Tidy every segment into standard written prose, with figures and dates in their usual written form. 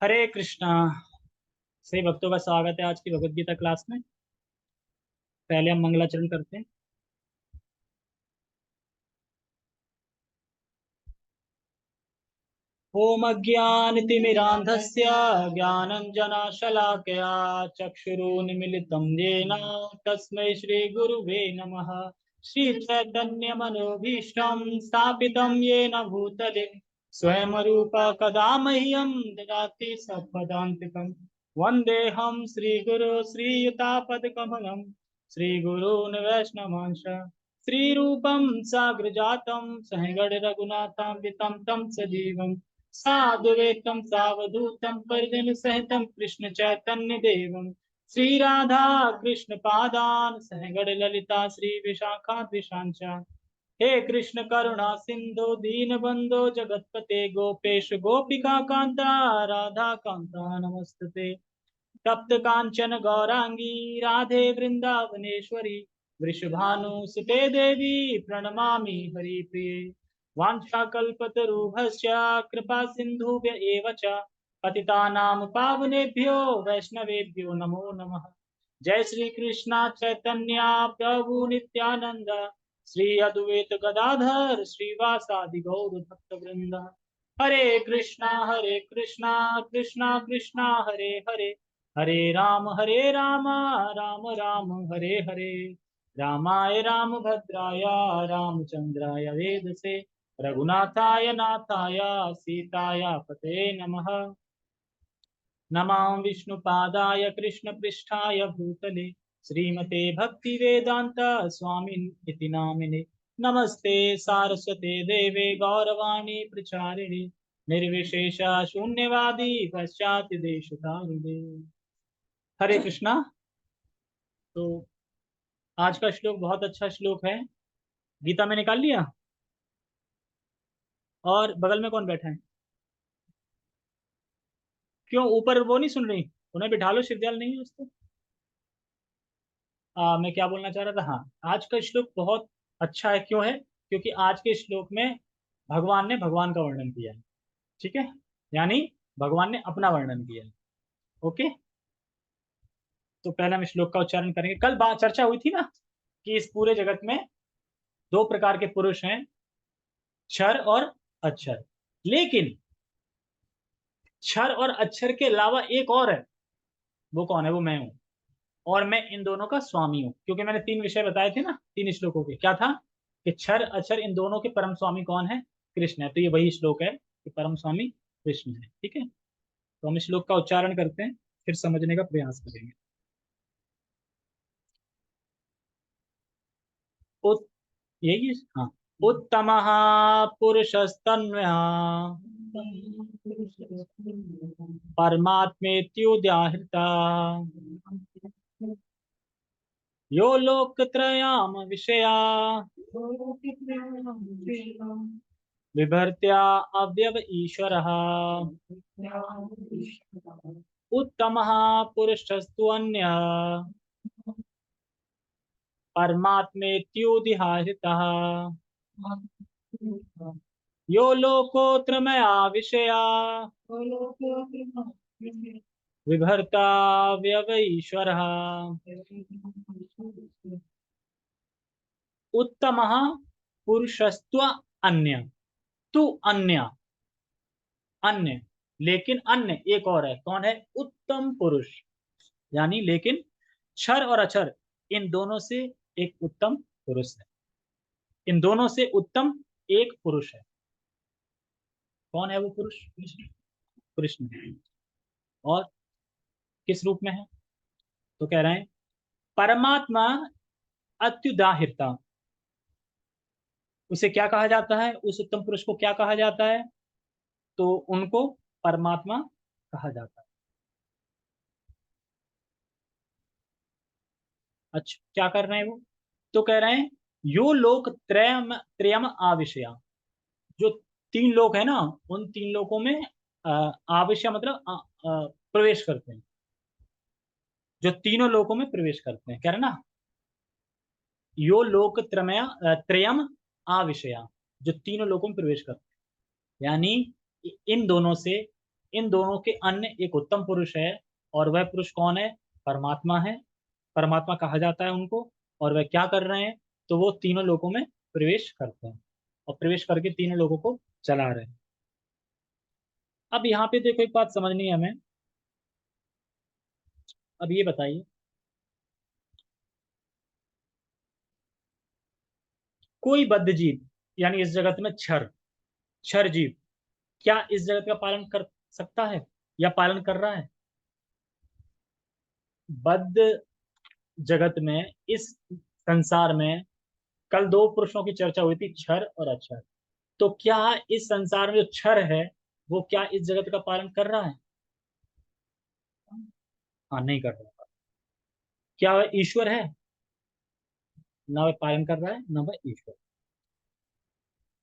हरे कृष्णा। सही भक्तों का स्वागत है आज की भगवत गीता क्लास में। पहले हम मंगलाचरण करते हैं। ओम अज्ञानतिमिरान्धस्य ज्ञानञ्जनशलाकया चक्षुरुन्मीलितं येन तस्मै श्रीगुरुवे नमः। श्रीचैतन्यमनोभीष्टं स्थापितं येन भूतले स्वयं रूप कदा मह्यं ददाति सपदान्तिकम्। वन्देऽहं श्रीगुरो श्रीयुतापदकमलं श्रीगुरून् वैष्णवांश श्रीरूपं साग्रजातं सहगण रघुनाथान्वितं तं सजीवम् साधुवेतं सावधूतं परिजन सहितं कृष्ण चैतन्य देवं श्री राधा कृष्ण पादान सहगण ललिता श्री विशाखाद्विषांच। हे कृष्ण करुणा सिंधु दीन बंधो जगतपते गोपेश गोपिका कांता राधा कांता नमस्तुते। तप्त कांचन गौरांगी राधे वृंदावनेश्वरी वृषभानुसुते देवी प्रणमामि हरिप्रिये। वाञ्छाकल्पतरुभ्यश्च कृपा सिन्धुभ्य एव च पतितानां पावनेभ्यो वैष्णवेभ्यो नमो नमः। जय श्री कृष्णा चैतन्य प्रभु नित्यानंद श्री अद्वैत गदाधर श्रीवासादि गौर भक्त वृंद। हरे कृष्णा कृष्णा कृष्णा हरे हरे हरे राम राम राम हरे हरे। रामाय रामभद्राय रामचंद्राय वेदसे रघुनाथाय नाथाय सीताय पते नमः। नमां विष्णुपादाय कृष्णपृष्ठाय भूतले श्रीमते भक्तिवेदान्त स्वामिन् इति नामिने। नमस्ते सारस्वते देवे गौरवाणी प्रचारिणे निर्विशेष शून्यवादी पश्चात् देशतारिणे। हरे कृष्णा। तो आज का श्लोक बहुत अच्छा श्लोक है। गीता में निकाल लिया। और बगल में कौन बैठा है? क्यों ऊपर वो नहीं सुन रही? उन्हें बिठा लो, शिवदयाल नहीं है उसको। मैं क्या बोलना चाह रहा था, हाँ, आज का श्लोक बहुत अच्छा है। क्यों है? क्योंकि आज के श्लोक में भगवान ने भगवान का वर्णन किया है। ठीक है, यानी भगवान ने अपना वर्णन किया है। ओके, तो पहले हम श्लोक का उच्चारण करेंगे। कल बात चर्चा हुई थी ना कि इस पूरे जगत में दो प्रकार के पुरुष हैं, क्षर और अक्षर। लेकिन क्षर और अक्षर के अलावा एक और है। वो कौन है? वो मैं हूं। और मैं इन दोनों का स्वामी हूँ, क्योंकि मैंने तीन विषय बताए थे ना तीन श्लोकों के। क्या था? कि क्षर अक्षर इन दोनों के परम स्वामी कौन है? कृष्ण है। तो ये वही श्लोक है कि परम स्वामी कृष्ण है। ठीक है, तो हम इस श्लोक का उच्चारण करते हैं, फिर समझने का प्रयास करेंगे। उत यही है, हाँ। उत्तम पुरुषस्तन्वया परमात्मेत्युदाहृता यो लोकत्रयाम विषया बिभर्त्या अव्यव ईश्वरः। उत्तमः पुरुषस्तु अन्यः परमात्मेत्युदिहारितः यो लोकोत्र मया विषया विभर्ता व्यव ईश्वरः। उत्तमः पुरुषस्त्व अन्य। तू अन्य, अन्य, लेकिन अन्य एक और है। कौन है? उत्तम पुरुष। यानी लेकिन क्षर और अक्षर इन दोनों से एक उत्तम पुरुष है। इन दोनों से उत्तम एक पुरुष है। कौन है वो पुरुष? कृष्ण। कृष्ण है। और किस रूप में है? तो कह रहे हैं परमात्मा अत्युदाहिरता। उसे क्या कहा जाता है? उस उत्तम पुरुष को क्या कहा जाता है? तो उनको परमात्मा कहा जाता है। अच्छा, क्या कर रहे हैं वो? तो कह रहे हैं यो लोक त्रयम त्रयम आविशया। जो तीन लोक है ना, उन तीन लोकों में आविशय मतलब प्रवेश करते हैं। जो तीनों लोकों में प्रवेश करते हैं, कह रहे ना। यो लोक त्रमया त्रयम आविशया, जो तीनों लोकों में प्रवेश करते हैं। यानी इन दोनों से, इन दोनों के अन्य एक उत्तम पुरुष है, और वह पुरुष कौन है? परमात्मा है। परमात्मा कहा जाता है उनको। और वह क्या कर रहे हैं? तो वो तीनों लोगों में प्रवेश करते हैं, और प्रवेश करके तीनों लोगों को चला रहे हैं। अब यहाँ पे देखो, एक बात समझनी है हमें। अब ये बताइए, कोई बद्ध जीव, यानी इस जगत में क्षर क्षर जीव, क्या इस जगत का पालन कर सकता है या पालन कर रहा है? बद्ध जगत में, इस संसार में, कल दो पुरुषों की चर्चा हुई थी, क्षर और अक्षर। तो क्या इस संसार में जो क्षर है, वो क्या इस जगत का पालन कर रहा है? हाँ, नहीं कर रहा। क्या वह ईश्वर है? ना वह पालन कर रहा है, ना वह ईश्वर।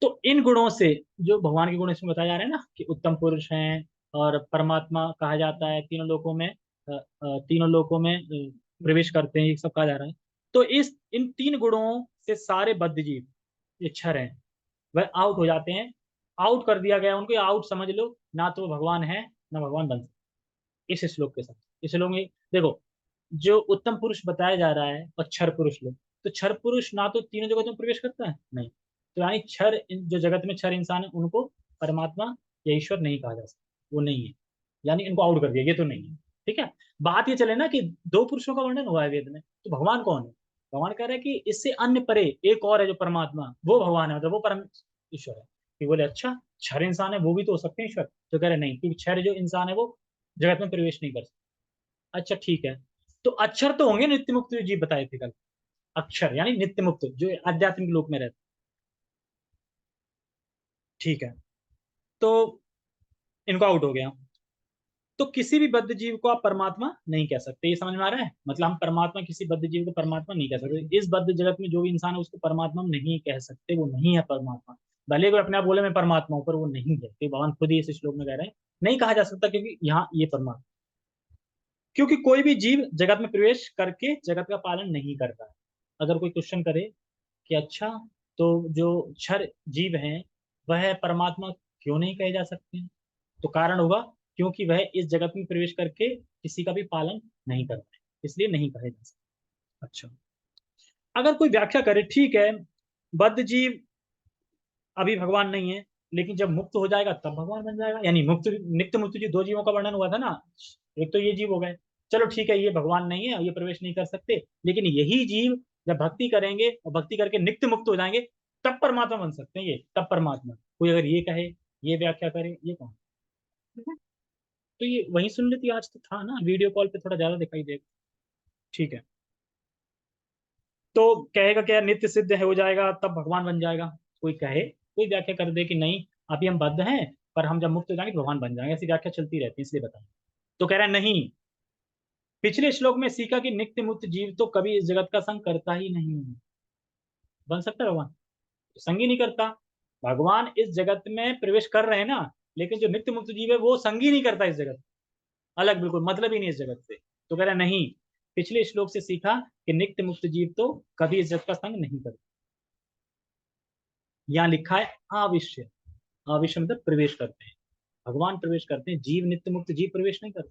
तो इन गुणों से, जो भगवान के गुण इसमें बताए जा रहे हैं ना, कि उत्तम पुरुष हैं और परमात्मा कहा जाता है, तीनों लोकों में तीनों लोकों में प्रवेश करते हैं, ये सब कहा जा रहा है। तो इस इन तीन गुणों से सारे बद्ध जीव, ये क्षर हैं, वह आउट हो जाते हैं। आउट कर दिया गया उनको, आउट समझ लो, ना तो वो भगवान है, ना भगवान बन सकते इस श्लोक के साथ। इस श्लोक में देखो, जो उत्तम पुरुष बताया जा रहा है और क्षर पुरुष लोग, तो क्षर पुरुष ना तो तीनों जगतों में प्रवेश करता है, नहीं। तो यानी क्षर, जो जगत में क्षर इंसान है, उनको परमात्मा या ईश्वर नहीं कहा जा सकता, वो नहीं है। यानी इनको आउट कर दिया, ये तो नहीं है। ठीक है। बात ये चले ना कि दो पुरुषों का वर्णन हुआ है वेद में, तो भगवान कौन है? भगवान कह रहे हैं कि इससे अन्य परे एक और है जो परमात्मा, वो भगवान है, मतलब वो परम ईश्वर है। कि बोले अच्छा, क्षर इंसान है, वो भी तो हो सकते हैं ईश्वर? तो कह रहे नहीं, क्योंकि क्षर जो इंसान है वो जगत में प्रवेश नहीं कर सकता। अच्छा ठीक है। तो अक्षर तो होंगे नित्य मुक्त, जो जी बताए थे कल। अक्षर यानी नित्य मुक्त, जो आध्यात्मिक लोक में रहते। ठीक है। तो इनको आउट हो गया। तो किसी भी बद्ध जीव को आप परमात्मा नहीं कह सकते, ये समझ में आ रहा है? मतलब हम परमात्मा, किसी बद्ध जीव को परमात्मा नहीं कह सकते। इस बद्ध जगत में जो भी इंसान है, उसको परमात्मा हम नहीं कह सकते, वो नहीं है परमात्मा। भले कोई अपने आप बोले मैं परमात्मा हूं, पर वो नहीं है, कि भगवान खुद ही इस श्लोक में कह रहे हैं नहीं कहा जा सकता, क्योंकि यहाँ ये परमात्मा, क्योंकि कोई भी जीव जगत में प्रवेश करके जगत का पालन नहीं करता है। अगर कोई क्वेश्चन करे कि अच्छा, तो जो क्षर जीव हैं, वह परमात्मा क्यों नहीं कहे जा सकते हैं? तो कारण होगा, क्योंकि वह इस जगत में प्रवेश करके किसी का भी पालन नहीं करते, इसलिए नहीं कहे जा सकते। अच्छा, अगर कोई व्याख्या करे, ठीक है, बद्ध जीव अभी भगवान नहीं है, लेकिन जब मुक्त हो जाएगा तब भगवान बन जाएगा। यानी मुक्त, नित्य मुक्त जी, दो जीवों का वर्णन हुआ था ना। एक तो ये जीव हो गए, चलो ठीक है, ये भगवान नहीं है, ये प्रवेश नहीं कर सकते, लेकिन यही जीव जब भक्ति करेंगे और भक्ति करके नित्य मुक्त हो जाएंगे, तब परमात्मा बन सकते हैं। ये तब परमात्मा, कोई अगर ये कहे, ये व्याख्या करे, ये कौन? ठीक है? तो ये वही सुन लेती, आज तो था ना, वीडियो कॉल पे थोड़ा ज्यादा दिखाई देगा। ठीक है। तो कहेगा क्या, नित्य सिद्ध है, हो जाएगा तब भगवान बन जाएगा? कोई कहे, कोई व्याख्या कर दे कि नहीं, अभी हम बद्ध हैं, पर हम जब मुक्त हो जाएंगे तो भगवान बन जाएंगे, ऐसी व्याख्या चलती रहती है, इसलिए बताएं। तो कह रहा है नहीं, पिछले श्लोक में सीखा कि नित्य मुक्त जीव तो कभी इस जगत का संग करता ही नहीं है। बन सकता है भगवान? तो संग ही नहीं करता। भगवान इस जगत में प्रवेश कर रहे हैं ना, लेकिन जो नित्य मुक्त जीव है वो संग ही नहीं करता इस जगत, अलग, बिल्कुल मतलब ही नहीं इस जगत से। तो कह रहा है नहीं, पिछले श्लोक से सीखा कि नित्य मुक्त जीव तो कभी इस जगत का संग नहीं करता। यहाँ लिखा है आविश्य। आविश्य मतलब प्रवेश करते हैं, भगवान प्रवेश करते हैं, जीव नित्य मुक्त जीव प्रवेश नहीं करते।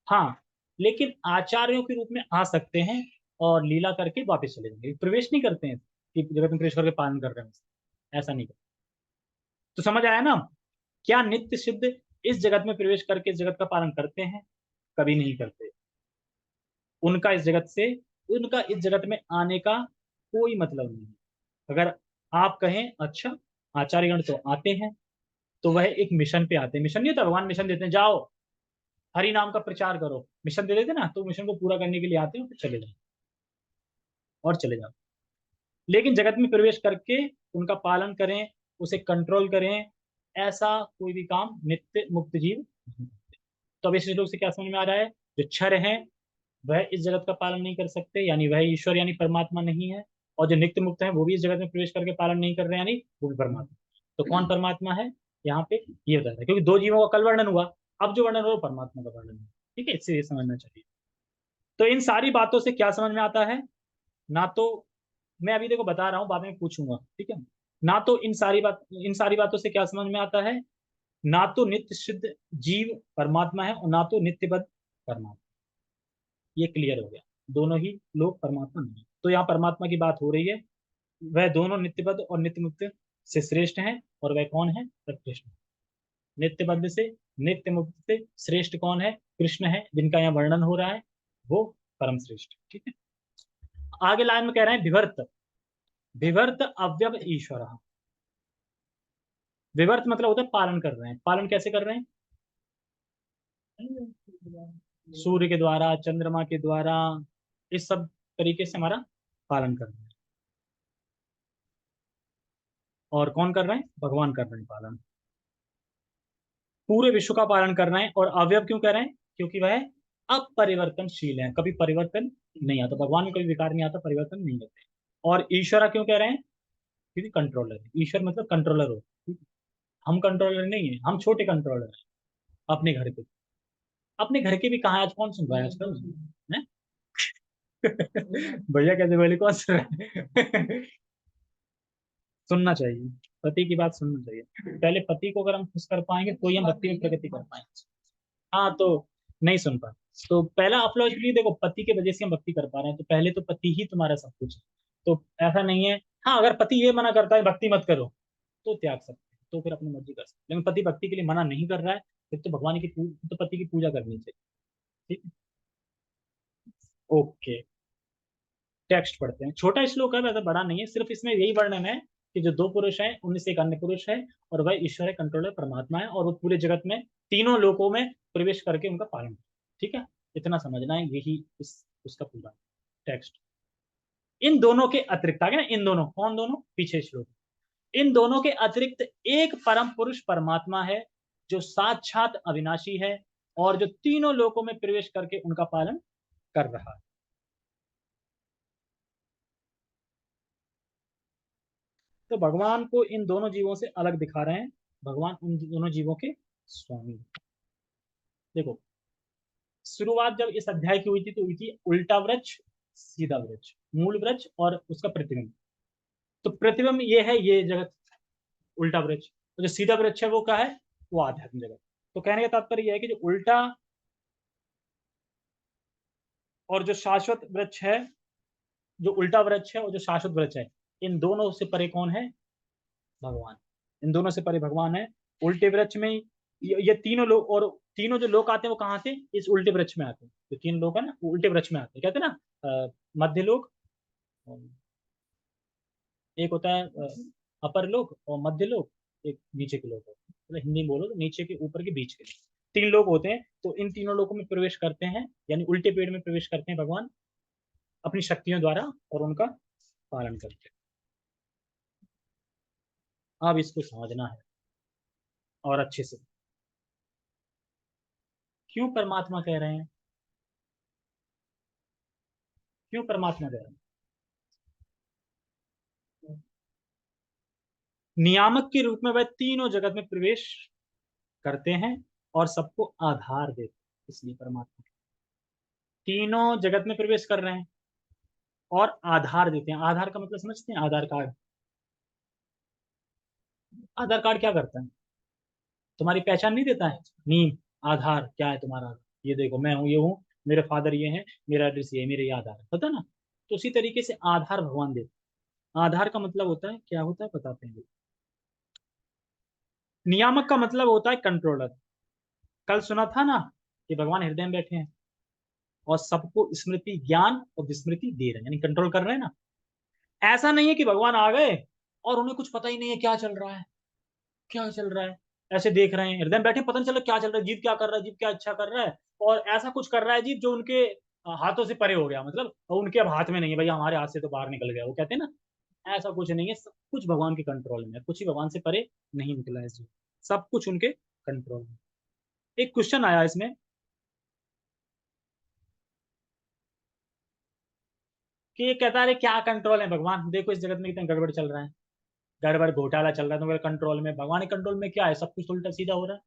हाँ, लेकिन आचार्यों के रूप में आ सकते हैं और लीला करके वापस चले जाएंगे, प्रवेश नहीं करते हैं कि जगत में प्रवेश करके पालन कर रहे हैं, ऐसा नहीं करते। तो समझ आया ना? क्या नित्य सिद्ध इस जगत में प्रवेश करके इस जगत का पालन करते हैं? कभी नहीं करते। उनका इस जगत से, उनका इस जगत में आने का कोई मतलब नहीं है। अगर आप कहें अच्छा, आचार्यगण तो आते हैं, तो वह एक मिशन पे आते हैं। मिशन नहीं होता, भगवान मिशन देते हैं, जाओ हरि नाम का प्रचार करो, मिशन दे देते ना, तो मिशन को पूरा करने के लिए आते हैं, फिर चले जाओ और चले जाओ। लेकिन जगत में प्रवेश करके उनका पालन करें, उसे कंट्रोल करें, ऐसा कोई भी काम नित्य मुक्त जीव नहीं करते। तो अब इस श्लोक से क्या समझ में आ रहा है? जो क्षर हैं, वह इस जगत का पालन नहीं कर सकते, यानी वह ईश्वर यानी परमात्मा नहीं है। और जो नित्य मुक्त है, वो भी इस जगत में प्रवेश करके पालन नहीं कर रहे, यानी वो भी परमात्मा। तो कौन परमात्मा है यहाँ पे, ये बताया था, क्योंकि दो जीवों का कल वर्णन हुआ, अब जो वर्णन हुआ वो परमात्मा का वर्णन है। ठीक है, इससे ये समझना चाहिए। तो इन सारी बातों से क्या समझ में आता है? ना तो, मैं अभी देखो बता रहा हूँ, बाद में पूछूंगा, ठीक है। ना तो इन सारी बातों से क्या समझ में आता है? ना तो नित्य सिद्ध जीव परमात्मा है और ना तो नित्यबद्ध परमात्मा। ये क्लियर हो गया, दोनों ही लोग परमात्मा नहीं है। तो यहाँ परमात्मा की बात हो रही है, वह दोनों नित्यबद्ध और नित्य मुक्त से श्रेष्ठ हैं। और वह कौन है? वह कृष्ण। नित्यबद्ध से, नित्य मुक्त से श्रेष्ठ कौन है? कृष्ण है, जिनका यहाँ वर्णन हो रहा है, वो परम श्रेष्ठ। ठीक है, आगे लाइन में कह रहे हैं विवर्त, विवर्त अव्यव ईश्वर। विवर्त मतलब होता है पालन कर रहे हैं। पालन कैसे कर रहे हैं? सूर्य के द्वारा, चंद्रमा के द्वारा, इस सब तरीके से हमारा पालन कर रहे हैं। और कौन कर रहे हैं? भगवान कर रहे हैं पालन। पूरे विश्व का पालन कर रहे हैं। और अवयव क्यों कर रहे हैं? क्योंकि वह अपरिवर्तनशील है, कभी परिवर्तन नहीं आता। भगवान में कोई विकार नहीं आता, परिवर्तन नहीं होते। और ईश्वरा क्यों कह रहे हैं? क्योंकि कंट्रोलर है। ईश्वर मतलब कंट्रोलर हो। हम कंट्रोलर नहीं है, हम छोटे कंट्रोलर हैं अपने घर के। अपने घर के भी कहाँ है? आज कौन सुन रहा है आजकल है? भैया कैसे बोले, कौन सुन रहा है? सुनना चाहिए, पति की बात सुनना चाहिए। पहले पति को अगर हम खुश कर पाएंगे तो ही हम भक्ति में प्रगति कर पाएंगे। हाँ तो नहीं सुन पा, तो पहला अपलॉज देखो, पति के वजह से हम भक्ति कर पा रहे हैं, तो पहले तो पति ही तुम्हारा सब कुछ है। तो ऐसा नहीं है। हाँ, अगर पति ये मना करता है भक्ति मत करो, तो त्याग सकते हैं, तो फिर अपनी मर्जी कर सकते हैं। लेकिन पति भक्ति के लिए मना नहीं कर रहा है, फिर तो भगवान की तो पति की पूजा करनी चाहिए। ठीक है, ओके। टेक्स्ट पढ़ते हैं, छोटा श्लोक है, वैसा बड़ा नहीं है। सिर्फ इसमें यही वर्णन है कि जो दो पुरुष हैं उनमें से एक अन्य पुरुष है, और वह ईश्वर है, कंट्रोलर परमात्मा है, और वो पूरे जगत में तीनों लोकों में प्रवेश करके उनका पालन करते हैं। ठीक है, इतना समझना है, यही इस उसका पूरा टेक्स्ट। इन दोनों के अतिरिक्त, आगे ना, इन दोनों, कौन दोनों? पीछे श्लोक। इन दोनों के अतिरिक्त एक परम पुरुष परमात्मा है, जो साक्षात अविनाशी है, और जो तीनों लोकों में प्रवेश करके उनका पालन कर रहा है। तो भगवान को इन दोनों जीवों से अलग दिखा रहे हैं। भगवान उन दोनों जीवों के स्वामी हैं। देखो, शुरुआत जब इस अध्याय की हुई थी तो हुई थी उल्टा वृक्ष, सीधा वृक्ष, मूल वृक्ष और उसका प्रतिबिंब। तो प्रतिबिंब ये है, ये जगत उल्टा वृक्ष। तो जो सीधा वृक्ष है वो क्या है? वो आध्यात्मिक जगत। तो कहने का तात्पर्य यह है कि जो उल्टा और जो शाश्वत वृक्ष है, जो उल्टा वृक्ष है और जो शाश्वत वृक्ष है, इन दोनों से परे कौन है? भगवान। इन दोनों से परे भगवान है। उल्टे वृक्ष में ये तीनों लोग, और तीनों जो लोग आते हैं वो कहाँ से? इस उल्टे वृक्ष में आते हैं। जो तीन लोग है ना, वो उल्टे वृक्ष में आते हैं। कहते हैं ना मध्य लोक, एक होता है अपर लोक और मध्य लोक, एक नीचे के लोग होते हैं। मतलब हिंदी में बोलो तो नीचे के, ऊपर के, बीच के, तीन लोग होते हैं। तो इन तीनों लोगों में प्रवेश करते हैं, यानी उल्टे पेड़ में प्रवेश करते हैं भगवान अपनी शक्तियों द्वारा, और उनका पालन करते हैं। अब इसको समझना है और अच्छे से, क्यों परमात्मा कह रहे हैं, क्यों परमात्मा कह रहे हैं? नियामक के रूप में वह तीनों जगत में प्रवेश करते हैं और सबको आधार देते हैं, इसलिए परमात्मा तीनों जगत में प्रवेश कर रहे हैं और आधार देते हैं। आधार का मतलब समझते हैं? आधार कार्ड, आधार कार्ड क्या करता है? तुम्हारी पहचान नहीं देता है? नीम, आधार क्या है तुम्हारा? ये देखो, मैं हूँ, ये हूँ, मेरे फादर ये हैं, मेरा एड्रेस ये है, मेरे ये आधार है, पता ना? तो उसी तरीके से आधार भगवान देते हैं। आधार का मतलब होता है, क्या होता है बताते हैं। नियामक का मतलब होता है कंट्रोलर। कल सुना था ना कि भगवान हृदय में बैठे हैं और सबको स्मृति, ज्ञान और विस्मृति दे रहे हैं, यानी कंट्रोल कर रहे हैं ना। ऐसा नहीं है कि भगवान आ गए और उन्हें कुछ पता ही नहीं है क्या चल रहा है, क्या चल रहा है। ऐसे देख रहे हैं, हृदय में बैठे, पता नहीं चल रहा क्या चल रहा है, जीव क्या कर रहा है, जीव क्या अच्छा कर रहा है, और ऐसा कुछ कर रहा है जीव जो उनके हाथों से परे हो गया, मतलब उनके अब हाथ में नहीं है, भाई हमारे हाथ से तो बाहर निकल गया, वो कहते हैं ना। ऐसा कुछ नहीं है, सब कुछ भगवान के कंट्रोल में है, कुछ ही भगवान से परे नहीं निकला है जीव, सब कुछ उनके कंट्रोल में। एक क्वेश्चन आया इसमें कि ये कहता है क्या कंट्रोल है भगवान, देखो इस जगत में कितना गड़बड़ चल रहा है, गड़बड़ घोटाला चल रहा है, तो मेरे कंट्रोल में, भगवान के कंट्रोल में क्या है? सब कुछ उल्टा सीधा हो रहा है।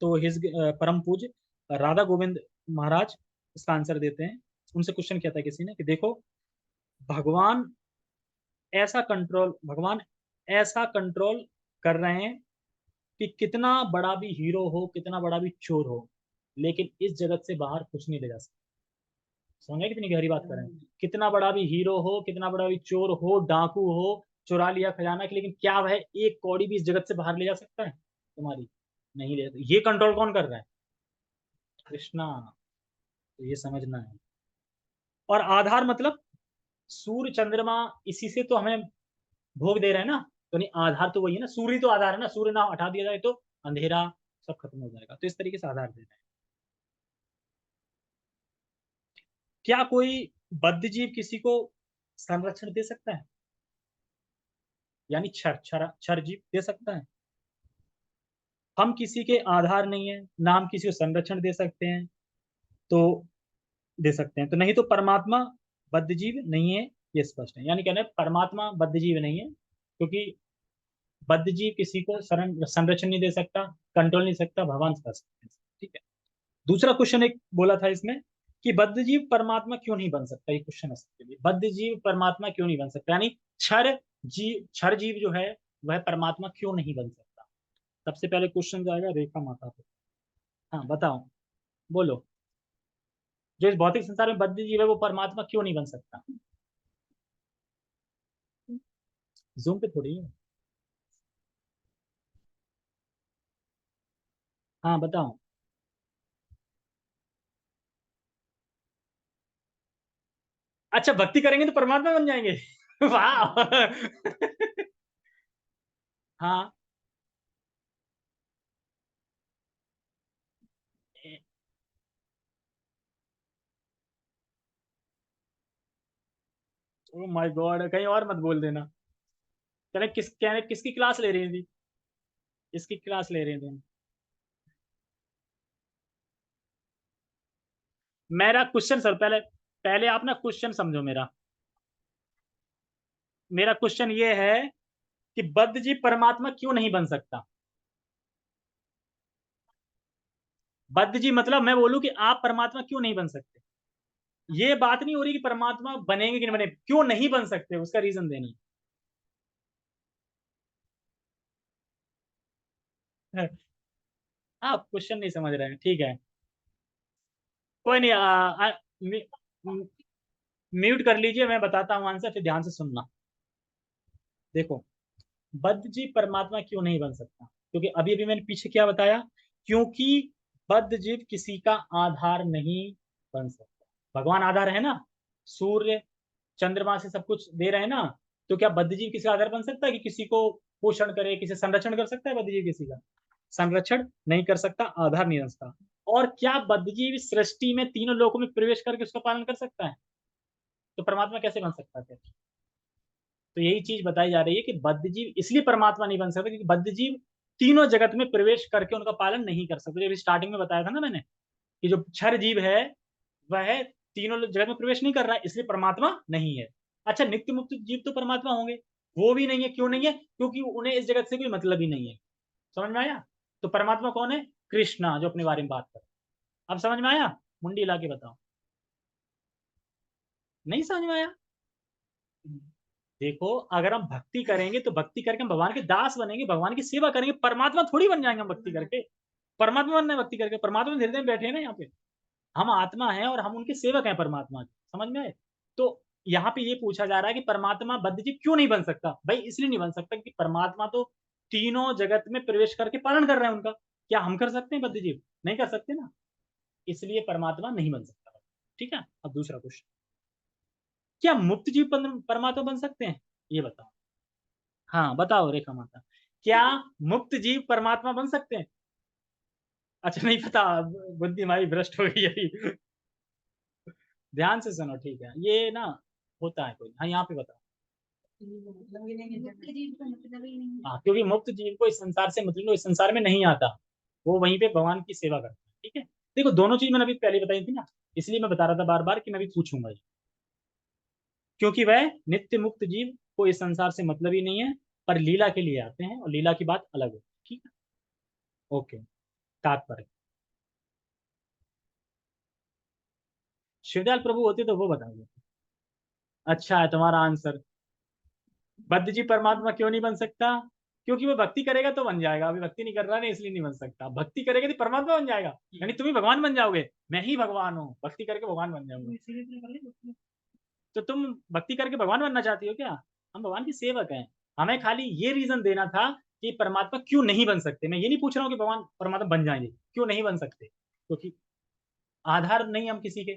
तो हिज परम पूज्य राधा गोविंद महाराज इसका आंसर देते हैं। उनसे क्वेश्चन किया था किसी ने कि देखो, भगवान भगवान ऐसा कंट्रोल कर रहे हैं कि कितना बड़ा भी हीरो हो, कितना बड़ा भी चोर हो, लेकिन इस जगत से बाहर कुछ नहीं ले जा सकता। समझ कितनी गहरी बात कर रहे हैं। कितना बड़ा भी हीरो हो, कितना बड़ा भी चोर हो, डाकू हो, चुरा लिया खजाना की, लेकिन क्या वह एक कौड़ी भी इस जगत से बाहर ले जा सकता है तुम्हारी? नहीं ले सकता। ये कंट्रोल कौन कर रहा है? कृष्णा। तो ये समझना है। और आधार मतलब सूर्य चंद्रमा, इसी से तो हमें भोग दे रहे हैं ना। तो नहीं, आधार तो वही है ना, सूर्य तो आधार है ना। सूर्य ना हटा दिया जाए तो अंधेरा सब खत्म हो जाएगा। तो इस तरीके से आधार दे रहे हैं। क्या कोई बद्ध जीव किसी को संरक्षण दे सकता है? यानी क्षर क्षर क्षर जीव दे सकता है? हम किसी के आधार नहीं है ना, हम किसी को संरक्षण दे सकते हैं। तो दे सकते हैं तो नहीं, तो परमात्मा बद्ध जीव नहीं है, ये स्पष्ट है। यानी कहना है परमात्मा बद्ध जीव नहीं है, क्योंकि बद्ध जीव किसी को संरक्षण नहीं दे सकता, कंट्रोल नहीं सकता, भगवान कर सकते हैं। ठीक है। दूसरा क्वेश्चन एक बोला था इसमें कि बद्ध जीव परमात्मा क्यों नहीं बन सकता। ये क्वेश्चन है सबके लिए, बद्ध जीव परमात्मा क्यों नहीं बन सकता, यानी क्षर जीव जो है वह परमात्मा क्यों नहीं बन सकता। सबसे पहले क्वेश्चन जाएगा रेखा माता पे। हाँ बताओ, बोलो। जो इस भौतिक संसार में बद्ध जीव है वो परमात्मा क्यों नहीं बन सकता? जूम पे थोड़ी है। हाँ बताओ। अच्छा, भक्ति करेंगे तो परमात्मा बन जाएंगे? वाह। हाँ। ओ माय गॉड, कहीं और मत बोल देना। कहने किसकी क्लास ले रही थी? इसकी क्लास ले रहे थे? मेरा क्वेश्चन सर, पहले पहले आप ना क्वेश्चन समझो मेरा। मेरा क्वेश्चन ये है कि बद्ध जीव परमात्मा क्यों नहीं बन सकता। बद्ध जीव मतलब मैं बोलूं कि आप परमात्मा क्यों नहीं बन सकते। ये बात नहीं हो रही कि परमात्मा बनेंगे कि नहीं बने, क्यों नहीं बन सकते उसका रीजन देना है। आप क्वेश्चन नहीं समझ रहे हैं, ठीक है। कोई नहीं, म्यूट कर लीजिए, मैं बताता हूँ आंसर, फिर ध्यान से सुनना। देखो, बद्ध जीव परमात्मा क्यों नहीं बन सकता, क्योंकि अभी अभी मैंने पीछे क्या बताया, क्योंकि बद्ध जीव किसी का आधार नहीं बन सकता। भगवान आधार है ना, सूर्य चंद्रमा से सब कुछ दे रहे हैं ना। तो क्या बद्ध जीव किसी का आधार बन सकता है कि किसी को पोषण करे, किसी संरक्षण कर सकता है? बद्ध जीव किसी का संरक्षण नहीं कर सकता, आधार नहीं बन सकता। और क्या बद्ध जीव सृष्टि में तीनों लोकों में प्रवेश करके उसका पालन कर सकता है? तो परमात्मा कैसे बन सकता है? तो यही चीज बताई जा रही है कि बद्ध जीव इसलिए परमात्मा नहीं बन सकता क्योंकि बद्ध जीव तीनों जगत में प्रवेश करके उनका पालन नहीं कर सकते। जब स्टार्टिंग में बताया था ना मैंने कि जो क्षर जीव है वह तीनों जगत में प्रवेश नहीं कर रहा है, इसलिए परमात्मा नहीं है। अच्छा, नित्य मुक्त जीव तो परमात्मा होंगे, वो भी नहीं है। क्यों नहीं है? क्योंकि उन्हें इस जगत से कोई मतलब ही नहीं है। समझ में आया? तो परमात्मा कौन है? कृष्णा, जो अपने बारे में बात कर। अब समझ में आया? मुंडी ला के बताओ। नहीं समझ में आया? देखो, अगर हम भक्ति करेंगे तो भक्ति करके हम भगवान के दास बनेंगे, भगवान की सेवा करेंगे, परमात्मा थोड़ी बन जाएंगे हम भक्ति करके। परमात्मा बनना है भक्ति करके, परमात्मा हृदय में बैठे हैं ना यहाँ पे। हम आत्मा है और हम उनके सेवक हैं परमात्मा के। समझ में आए? तो यहाँ पे ये पूछा जा रहा है कि परमात्मा बद्धजीव क्यों नहीं बन सकता। भाई इसलिए नहीं बन सकता कि परमात्मा तो तीनों जगत में प्रवेश करके पालन कर रहे हैं उनका। क्या हम कर सकते हैं बद्धजीव? नहीं कर सकते ना, इसलिए परमात्मा नहीं बन सकता। ठीक है। अब दूसरा क्वेश्चन, क्या मुक्त जीव परमात्मा बन सकते हैं? ये बताओ। हाँ बताओ रेखा माता, क्या मुक्त जीव परमात्मा बन सकते हैं? अच्छा नहीं पता, बुद्धि हमारी भ्रष्ट हो गई अभी। ध्यान से सुनो, ठीक है, ये ना होता है कोई। हाँ यहाँ पे बताओ। हाँ, क्योंकि मुक्त जीव को इस संसार से मतलब, इस संसार में नहीं आता, वो वहीं पे भगवान की सेवा करता है। ठीक है। देखो, दोनों चीज मैंने अभी पहले बताई थी ना, इसलिए मैं बता रहा था बार बार कि मैं भी पूछूंगा ये। क्योंकि वह नित्य मुक्त जीव को इस संसार से मतलब ही नहीं है, पर लीला के लिए आते हैं और लीला की बात अलग है। ठीक है। ओके। तात्पर्य, शिवदयाल प्रभु होते तो वो बताएंगे। अच्छा है तुम्हारा आंसर। बद्ध जी परमात्मा क्यों नहीं बन सकता? क्योंकि वो भक्ति करेगा तो बन जाएगा, अभी भक्ति नहीं कर रहा है इसलिए नहीं बन सकता। भक्ति करेगा तो परमात्मा बन जाएगा, यानी तुम ही भगवान बन जाओगे। मैं ही भगवान हूँ, भक्ति करके भगवान बन जाऊंगा। तो तुम भक्ति करके भगवान बनना चाहती हो क्या? हम भगवान के सेवक हैं। हमें खाली ये रीजन देना था कि परमात्मा क्यों नहीं बन सकते। मैं ये नहीं पूछ रहा हूँ कि भगवान परमात्मा बन जाएंगे, क्यों नहीं बन सकते, क्योंकि आधार नहीं हम किसी के।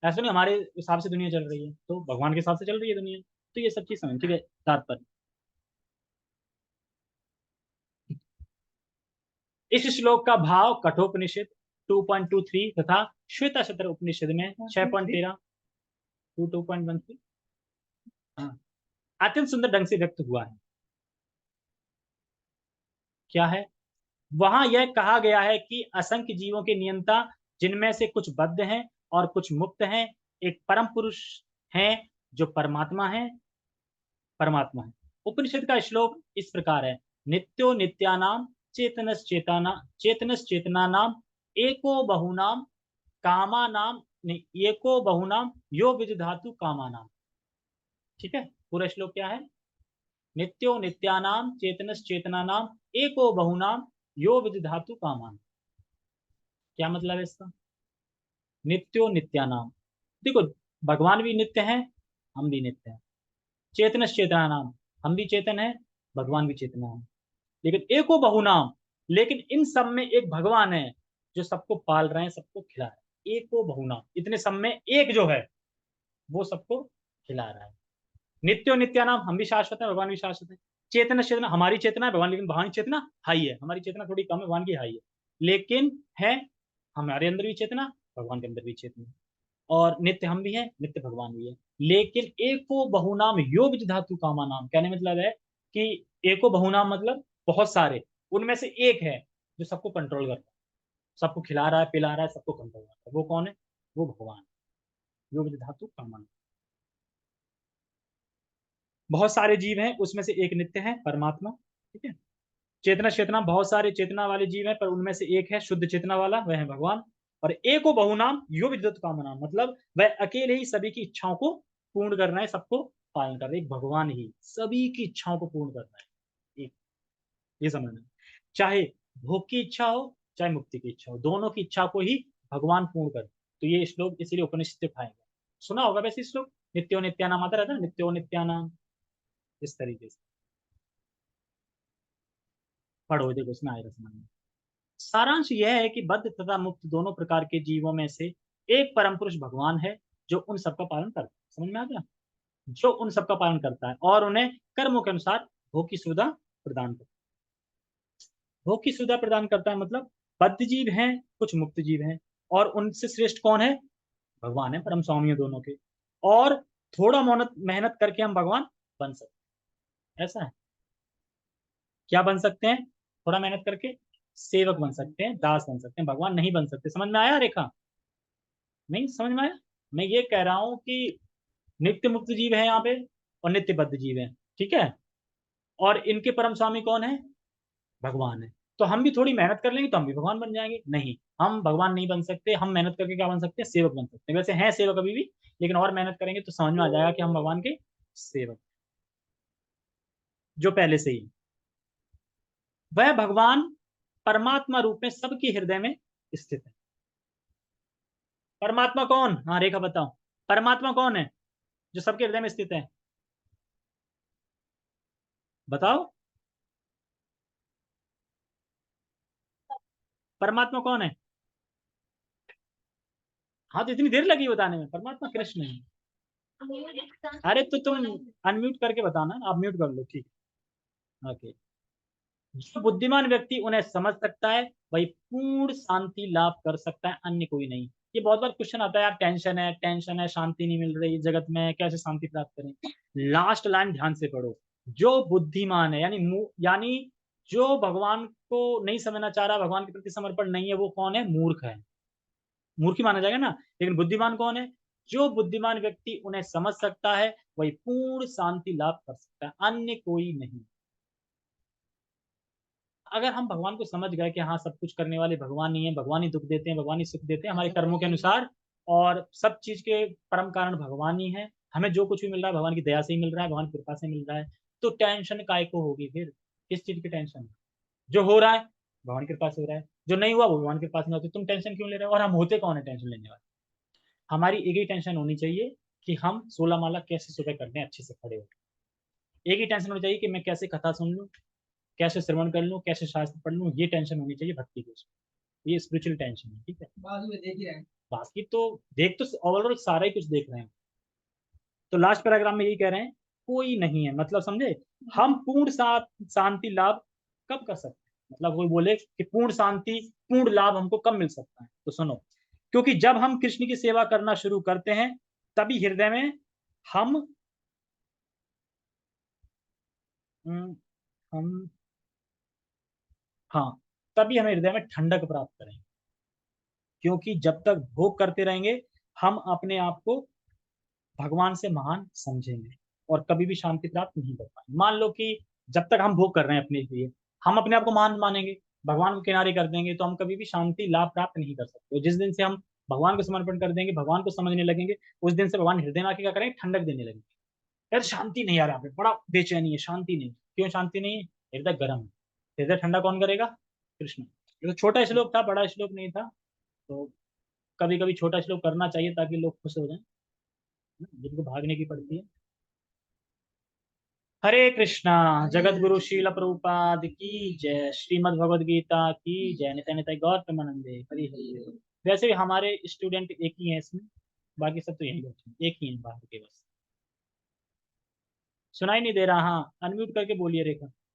ऐसा नहीं हमारे हिसाब से दुनिया चल रही है, तो भगवान के हिसाब से चल रही है दुनिया। तो ये सब चीज समझ, ठीक है, तात्पर्य। इस श्लोक का भाव कठोपनिषद 2.23 तथा श्वेताशत्र उपनिषद में 6.13 टू 2.13 अत्यंत सुंदर ढंग से व्यक्त हुआ है। क्या है? वहां यह कहा गया है कि असंख्य जीवों के नियंता, जिनमें से कुछ बद्ध हैं और कुछ मुक्त हैं, एक परम पुरुष हैं जो परमात्मा है। उपनिषद का श्लोक इस प्रकार है, नित्यो नित्यानाम चेतनस चेतना नाम एको बहुनाम कामा नाम एको बहुनाम यो विदधातु कामा नाम। ठीक है, पूरा श्लोक क्या है? नित्यो नित्यानाम चेतनस चेतना नाम एको बहुनाम यो विदधातु कामा। क्या मतलब है इसका? नित्यो नित्यानाम, देखो भगवान भी नित्य हैं, हम भी नित्य हैं। चेतनस चेतना नाम, हम भी चेतन है, भगवान भी चेतना है। लेकिन एको बहुनाम, लेकिन इन सब में एक भगवान है जो सबको पाल रहे हैं, सबको खिला रहे हैं। एको बहुनाम, इतने सब में एक जो है वो सबको खिला रहा है। नित्यो नित्यानाम, हम भी शाश्वत है, भगवान भी शाश्वत है। चेतना चेतना, हमारी चेतना है भगवान, लेकिन भगवान की चेतना हाई है, हमारी चेतना थोड़ी कम है, भगवान की हाई है। लेकिन है हमारे अंदर भी चेतना, भगवान के अंदर भी चेतना। और नित्य हम भी हैं, नित्य भगवान भी है। लेकिन एको बहुनाम योग धातु कामा नाम, कहने मतलब है कि एको बहुनाम मतलब बहुत सारे, उनमें से एक है जो सबको कंट्रोल करता है, सबको खिला रहा है, पिला रहा है, सबको कंट्रोल करता है। वो कौन है? वो भगवान। योग धातु कामा नाम। बहुत सारे जीव हैं, उसमें से एक नित्य है परमात्मा। ठीक है। चेतना चेतना, बहुत सारे चेतना वाले जीव हैं, पर उनमें से एक है शुद्ध चेतना वाला, वह है भगवान। और एको बहुनाम यो विद्युत कामना, मतलब वह अकेले ही सभी की इच्छाओं को पूर्ण कर रहे हैं, सबको पालन कर रहे हैं। एक भगवान ही सभी की इच्छाओं को पूर्ण कर रहा है। एक ये समझना, चाहे भोग की इच्छा हो चाहे मुक्ति की इच्छा हो, दोनों की इच्छा को ही भगवान पूर्ण कर। तो ये श्लोक इसीलिए उपनिषद से पाएंगे। सुना होगा वैसे श्लोक, नित्यो नित्यानाम आता रहता है, नित्यो नित्यानाम, इस तरीके से पढ़ो, देखो इसमें आएगा समझ में। सारांश यह है कि बद्ध तथा मुक्त दोनों प्रकार के जीवों में से एक परम पुरुष भगवान है जो उन सबका पालन करता है। समझ में आ गया? जो उन सबका पालन करता है और उन्हें कर्मों के अनुसार भोग की सुविधा प्रदान करता है। भोग की सुविधा प्रदान करता है मतलब बद्ध जीव हैं, कुछ मुक्त जीव हैं, और उनसे श्रेष्ठ कौन है? भगवान है, परम स्वामी है दोनों के। और थोड़ा मेहनत मेहनत करके हम भगवान बन सकते हैं, ऐसा है। क्या बन सकते हैं? थोड़ा मेहनत करके सेवक बन सकते हैं, दास बन सकते हैं, भगवान नहीं बन सकते। समझ में आया रेखा? नहीं समझ में आया? मैं ये कह रहा हूं कि नित्य मुक्त जीव है यहाँ पे और नित्य बद्ध जीव है, ठीक है। और इनके परम स्वामी कौन है? भगवान है। तो हम भी थोड़ी मेहनत कर लेंगे तो हम भी भगवान बन जाएंगे? नहीं, हम भगवान नहीं बन सकते। हम मेहनत करके क्या बन सकते हैं? सेवक बन सकते हैं। वैसे हैं सेवक अभी भी, लेकिन और मेहनत करेंगे तो समझ में आ जाएगा कि हम भगवान के सेवक, जो पहले से ही। वह भगवान परमात्मा रूप में सबके हृदय में स्थित है। परमात्मा कौन? हाँ रेखा बताओ, परमात्मा कौन है जो सबके हृदय में स्थित है? बताओ, परमात्मा कौन है? हाँ तो इतनी देर लगी बताने में, परमात्मा कृष्ण है। अरे तो तुम अनम्यूट करके बताना, आप म्यूट कर लो, ठीक है, ओके। जो बुद्धिमान व्यक्ति उन्हें समझ सकता है वही पूर्ण शांति लाभ कर सकता है, अन्य कोई नहीं। ये बहुत बार क्वेश्चन आता है यार, टेंशन है, शांति नहीं मिल रही जगत में, कैसे शांति प्राप्त करें? लास्ट लाइन ध्यान से पढ़ो। जो बुद्धिमान है, यानी जो भगवान को नहीं समझना चाह रहा, भगवान के प्रति समर्पण नहीं है, वो कौन है? मूर्ख है। मूर्ख ही माना जाएगा ना। लेकिन बुद्धिमान कौन है? जो बुद्धिमान व्यक्ति उन्हें समझ सकता है वही पूर्ण शांति लाभ कर सकता है, अन्य कोई नहीं। अगर हम भगवान को समझ गए कि हाँ सब कुछ करने वाले भगवान ही है, भगवान ही दुख देते हैं, भगवान ही सुख देते हैं हमारे कर्मों के अनुसार, और सब चीज के परम कारण भगवान ही है, हमें जो कुछ भी मिल रहा है भगवान की दया से ही मिल रहा है, भगवान की कृपा से मिल रहा है, तो टेंशन काय को होगी फिर? किस चीज की टेंशन है? जो हो रहा है भगवान के पास हो रहा है, जो नहीं हुआ वो भगवान के पास नहीं होती, तुम टेंशन क्यों ले रहे हो? और हम होते कौन है टेंशन लेने वाले? हमारी एक ही टेंशन होनी चाहिए कि हम 16 माला कैसे सुबह करने अच्छे से खड़े हो। एक ही टेंशन होनी चाहिए कि मैं कैसे कथा सुन लूँ, कैसे श्रवण कर लूँ, कैसे शास्त्र पढ़ लूँ। ये टेंशन होनी चाहिए भक्ति की उसमें। ये स्पिरिचुअल टेंशन है, ठीक है। बाकी देख ही रहे हैं, बाकी तो देख तो ओवरऑल सारा ही कुछ देख रहे हैं। तो लास्ट पैराग्राफ में यही कह रहे हैं, कोई नहीं है, मतलब समझे, हम पूर्ण शांति लाभ कब कर सकते हैं? मतलब कोई बोले कि पूर्ण शांति पूर्ण लाभ हमको कब मिल सकता है, तो सुनो, क्योंकि जब हम कृष्ण की सेवा करना शुरू करते हैं तभी हृदय में हम हम हाँ, तभी हमें हृदय में ठंडक प्राप्त करेंगे। क्योंकि जब तक भोग करते रहेंगे हम अपने आप को भगवान से महान समझेंगे और कभी भी शांति प्राप्त नहीं कर पाएंगे। मान लो कि जब तक हम भोग कर रहे हैं अपने लिए, हम अपने आप को महान मानेंगे, भगवान को किनारे कर देंगे, तो हम कभी भी शांति लाभ प्राप्त नहीं कर सकते। जिस दिन से हम भगवान को समर्पण कर देंगे, भगवान को समझने लगेंगे, उस दिन से भगवान हृदय में आके क्या करेंगे, ठंडक देने लगेंगे। यार शांति नहीं, यार यहाँ पे बड़ा बेचैनी है, शांति नहीं। क्यों शांति नहीं है? हृदय गर्म है। हृदय ठंडा कौन करेगा? कृष्ण। ये तो छोटा श्लोक था, बड़ा श्लोक नहीं था। तो कभी कभी छोटा श्लोक करना चाहिए ताकि लोग खुश हो जाएं, जिनको भागने की पड़ती है। हरे कृष्णा। जगत गुरु शील प्रभुपाद की जय। श्रीमद् भगवद गीता की जय। निताय निताय गौर प्रेमानंदे हरि हरि। वैसे भी हमारे स्टूडेंट एक ही हैं इसमें, बाकी सब तो यही बैठे हैं, एक ही है बाहर के बस। सुनाई नहीं दे रहा? हाँ, अनम्यूट करके बोलिए रेखा।